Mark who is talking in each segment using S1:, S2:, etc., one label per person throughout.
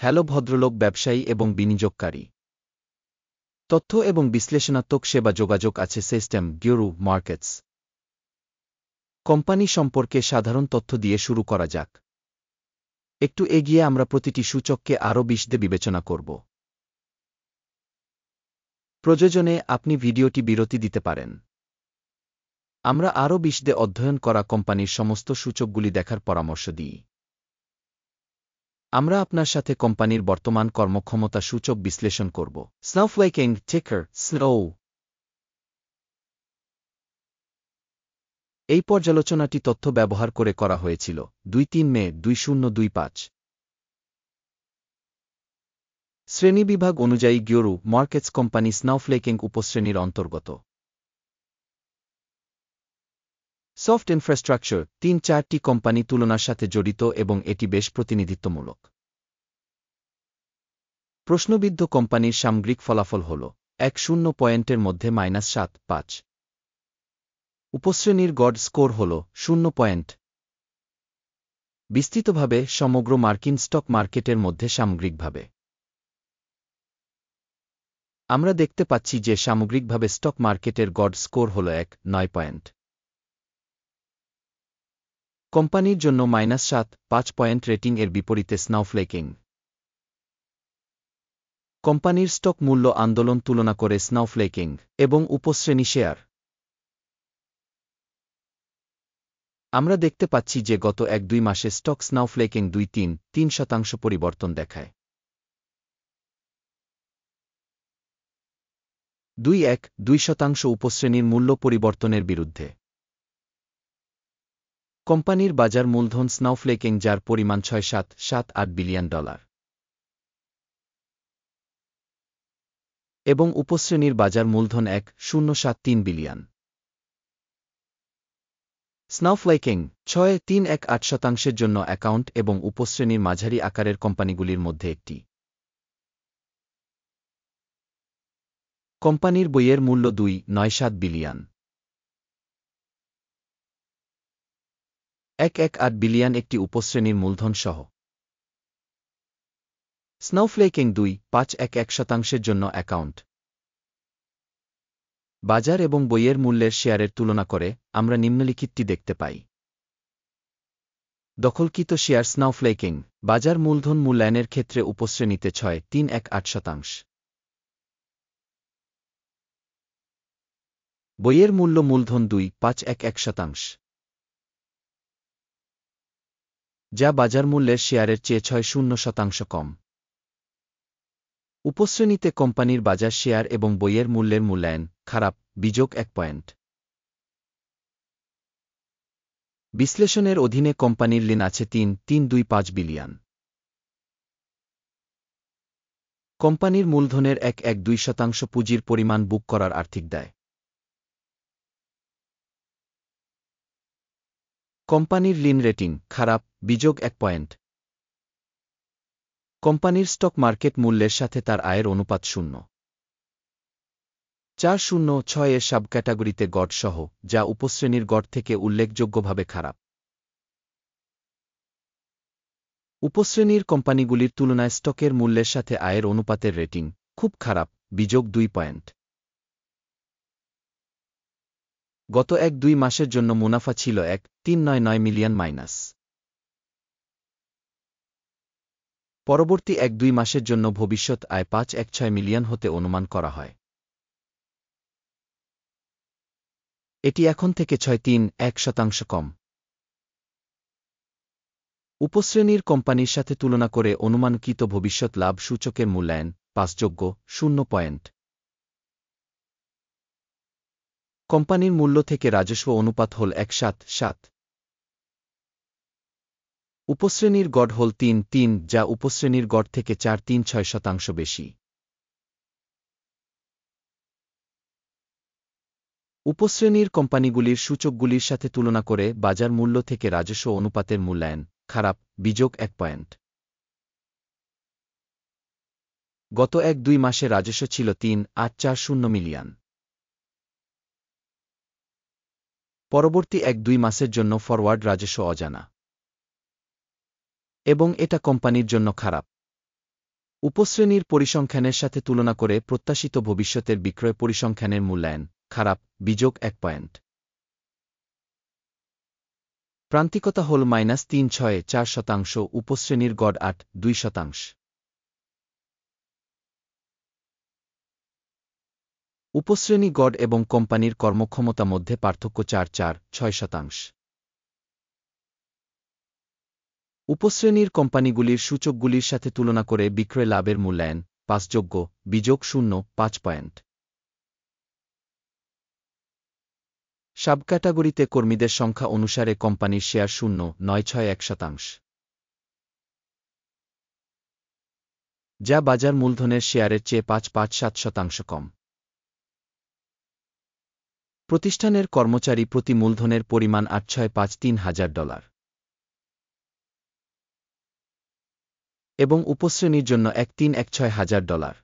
S1: Hello ভদ্রলোক, ব্যবসায়ী এবং বিনিয়োগকারী। তথ্য এবং বিশ্লেষণাত্মক সেবা যোগাযোগ আছে সিস্টেম গিওরু মার্কেটস। কোম্পানি সম্পর্কে সাধারণ তথ্য দিয়ে শুরু করা যাক। একটু এগিয়ে আমরা প্রতিটি সূচককে আরও বিশদে বিবেচনা করব। প্রয়োজনে আপনি ভিডিওটি বিরতি দিতে পারেন। আমরা আরও বিশদে অধ্যয়ন করা কোম্পানির সমস্ত সূচকগুলি দেখার পরামর্শ দিই। আমরা আপনার সাথে কোম্পানির বর্তমান কর্মক্ষমতা সূচক বিশ্লেষণ করব। স্নোফ্লেকিং টিকার স্নো। এই পর্যালোচনাটি তথ্য ব্যবহার করে করা হয়েছিল 2-3 মে 2025। শ্রেণীবিভাগ অনুযায়ী গিওরু মার্কেটস কোম্পানি স্নোফ্লেকিং উপশ্রেণীর অন্তর্গত। সফট ইনফ্রাস্ট্রাকচার 3-4টি কোম্পানি তুলনার সাথে জড়িত এবং এটি বেশ প্রতিনিধিত্বমূলক। প্রশ্নবিদ্ধ কোম্পানির সামগ্রিক ফলাফল হল 1-0 পয়েন্টের মধ্যে -7.5। উপশ্রেণীর গড় স্কোর হল 0 পয়েন্ট। বিস্তৃতভাবে সমগ্র মার্কিন স্টক মার্কেটের মধ্যে সামগ্রিকভাবে আমরা দেখতে পাচ্ছি যে সামগ্রিকভাবে স্টক মার্কেটের গড় স্কোর হল 9 পয়েন্ট। কোম্পানির জন্য -7.5 পয়েন্ট রেটিং এর বিপরীতে স্নোফ্লেকিং কোম্পানির স্টক মূল্য আন্দোলন তুলনা করে স্নোফ্লেকিং এবং উপশ্রেণী শেয়ার। আমরা দেখতে পাচ্ছি যে গত 1-2 মাসে স্টক স্নোফ্লেকিং 2-3% পরিবর্তন দেখায়। 2-1-2% উপশ্রেণীর মূল্য পরিবর্তনের বিরুদ্ধে। কোম্পানির বাজার মূলধন স্নোফ্লেকিং যার পরিমাণ $6.778 বিলিয়ন এবং উপশ্রেণীর বাজার মূলধন $1.073 বিলিয়ন। স্নোফ্লেকিং 6.318% জন্য অ্যাকাউন্ট এবং উপশ্রেণীর মাঝারি আকারের কোম্পানিগুলির মধ্যে একটি। কোম্পানির বইয়ের মূল্য $2.97 বিলিয়ন। 1.18 বিলিয়ন একটি উপশ্রেণীর মূলধন সহ। স্নোফ্লেকিং 2.51% জন্য অ্যাকাউন্ট। বাজার এবং বইয়ের মূল্যের শেয়ারের তুলনা করে আমরা নিম্নলিখিতটি দেখতে পাই। দখলকৃত শেয়ার স্নোফ্লেকিং বাজার মূলধন মূল্যায়নের ক্ষেত্রে উপশ্রেণীতে 6.318%। বইয়ের মূল্য মূলধন 2.511%, যা বাজার মূল্যের শেয়ারের চেয়ে 6.0% কম। উপশ্রেণীতে কোম্পানির বাজার শেয়ার এবং বইয়ের মূল্যের মূল্যায়ন খারাপ -1 পয়েন্ট। বিশ্লেষণের অধীনে কোম্পানির ঋণ আছে $3.325 বিলিয়ন। কোম্পানির মূলধনের 1.12% পুঁজির পরিমাণ বুক করার আর্থিক দায়। কোম্পানির ঋণ রেটিং খারাপ -1 পয়েন্ট। কোম্পানির স্টক মার্কেট মূল্যের সাথে তার আয়ের অনুপাত 0.406 এর সাবক্যাটাগরিতে গড় সহ, যা উপশ্রেণীর গড় থেকে উল্লেখযোগ্যভাবে খারাপ। উপশ্রেণীর কোম্পানিগুলির তুলনায় স্টকের মূল্যের সাথে আয়ের অনুপাতের রেটিং খুব খারাপ -2 পয়েন্ট। গত 1-2 মাসের জন্য মুনাফা ছিল $1.399 মিলিয়ন মাইনাস। পরবর্তী 1-2 মাসের জন্য ভবিষ্যৎ আয় $5.16 মিলিয়ন হতে অনুমান করা হয়। এটি এখন থেকে 6.3% কম। উপশ্রেণীর কোম্পানির সাথে তুলনা করে অনুমানকৃত ভবিষ্যৎ লাভ সূচকের মূল্যায়ন পাসযোগ্য 0 পয়েন্ট। কোম্পানির মূল্য থেকে রাজস্ব অনুপাত হল 1.7:7। উপশ্রেণীর গড় হল 3.3, যা উপশ্রেণীর গড় থেকে 4.36% বেশি। উপশ্রেণীর কোম্পানিগুলির সূচকগুলির সাথে তুলনা করে বাজার মূল্য থেকে রাজস্ব অনুপাতের মূল্যায়ন খারাপ -1 পয়েন্ট। গত 1-2 মাসে রাজস্ব ছিল $3.840 মিলিয়ন। পরবর্তী 1-2 মাসের জন্য ফরওয়ার্ড রাজস্ব অজানা এবং এটা কোম্পানির জন্য খারাপ। উপশ্রেণীর পরিসংখ্যানের সাথে তুলনা করে প্রত্যাশিত ভবিষ্যতের বিক্রয় পরিসংখ্যানের মূল্যায়ন খারাপ -1 পয়েন্ট। প্রান্তিকতা হল -3.64%, উপশ্রেণীর গড় 8.2%। উপশ্রেণী গড় এবং কোম্পানির কর্মক্ষমতা মধ্যে পার্থক্য 4.6%। উপশ্রেণীর কোম্পানিগুলির সূচকগুলির সাথে তুলনা করে বিক্রয় লাভের মূল্যায়ন 5+0.5 পয়েন্ট। সাবক্যাটাগরিতে কর্মীদের সংখ্যা অনুসারে কোম্পানির শেয়ার 0.961%, যা বাজার মূলধনের শেয়ারের চেয়ে 5.57% কম। প্রতিষ্ঠানের কর্মচারী প্রতি মূলধনের পরিমাণ $8,653,000 এবং উপশ্রেণীর জন্য $1,316,000।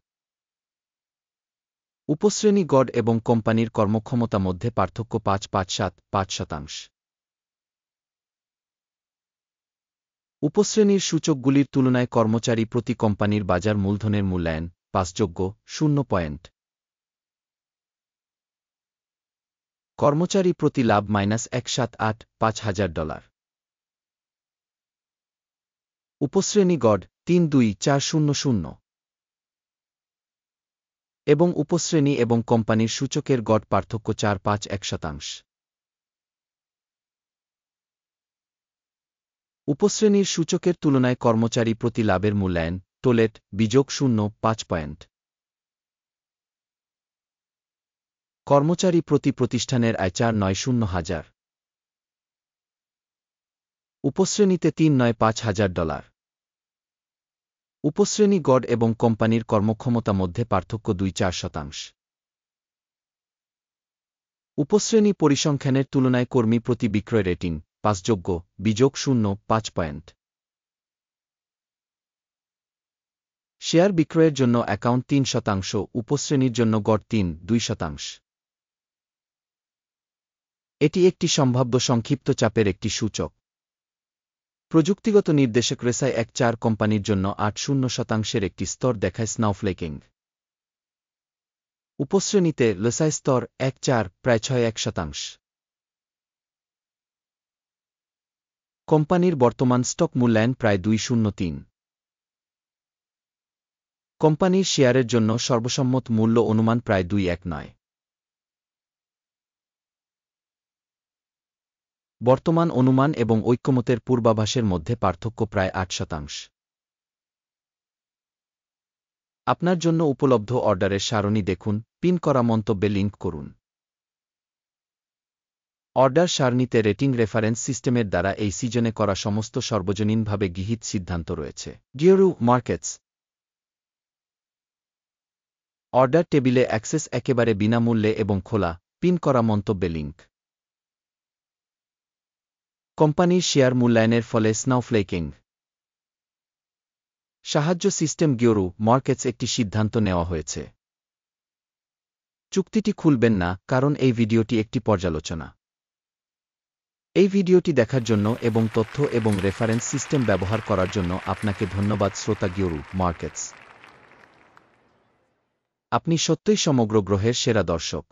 S1: উপশ্রেণী গড় এবং কোম্পানির কর্মক্ষমতা মধ্যে পার্থক্য 5.75%। উপশ্রেণীর সূচকগুলির তুলনায় কর্মচারী প্রতি কোম্পানির বাজার মূলধনের মূল্যায়ন 5.0 পয়েন্ট। কর্মচারী প্রতি লাভ $1,785,000। উপশ্রেণী গড় 32400 এবং উপশ্রেণী এবং কোম্পানির সূচকের গড় পার্থক্য 4.51%। উপশ্রেণীর সূচকের তুলনায় কর্মচারী প্রতি লাভের মূল্যায়ন টোলেট -0.5 পয়েন্ট। কর্মচারী প্রতি প্রতিষ্ঠানের আয় $490,000। উপশ্রেণীতে $395,000। উপশ্রেণী গড় এবং কোম্পানির কর্মক্ষমতা মধ্যে পার্থক্য 2.4%। উপশ্রেণী পরিসংখ্যানের তুলনায় কর্মী প্রতি বিক্রয় রেটিং 5+0.5 পয়েন্ট। শেয়ার বিক্রয়ের জন্য অ্যাকাউন্ট 3%, উপশ্রেণীর জন্য গড় 3.2%। এটি একটি সম্ভাব্য সংক্ষিপ্ত চাপের একটি সূচক। প্রযুক্তিগত নির্দেশক রেসাই 1.4 কোম্পানির জন্য 8.0% একটি স্তর দেখায় স্নাউফ্লেকিং। উপশ্রেণীতে রেসাই স্তর 1.4 প্রায় 6.1%। কোম্পানির বর্তমান স্টক মূল্যায়ন প্রায় 203। কোম্পানির শেয়ারের জন্য সর্বসম্মত মূল্য অনুমান প্রায় 219। বর্তমান অনুমান এবং ঐক্যমতের পূর্বাভাসের মধ্যে পার্থক্য প্রায় 8%। আপনার জন্য উপলব্ধ অর্ডারের সারণী দেখুন, পিন করা মন্তব্যে লিঙ্ক করুন। অর্ডার সারণীতে রেটিং রেফারেন্স সিস্টেমের দ্বারা এই সিজনে করা সমস্ত সর্বজনীনভাবে গৃহীত সিদ্ধান্ত রয়েছে। গিওরু মার্কেটস অর্ডার টেবিলে অ্যাক্সেস একেবারে বিনামূল্যে এবং খোলা, পিন করা মন্তব্যে লিঙ্ক। কোম্পানির শেয়ার মূল্যায়নের ফলে স্নাউফ্লেকিং সাহায্য সিস্টেম গিওরু মার্কেটস একটি সিদ্ধান্ত নেওয়া হয়েছে। চুক্তিটি খুলবেন না, কারণ এই ভিডিওটি একটি পর্যালোচনা। এই ভিডিওটি দেখার জন্য এবং তথ্য এবং রেফারেন্স সিস্টেম ব্যবহার করার জন্য আপনাকে ধন্যবাদ শ্রোতা গিওরু মার্কেটস। আপনি সত্যই সমগ্র গ্রহের সেরা দর্শক।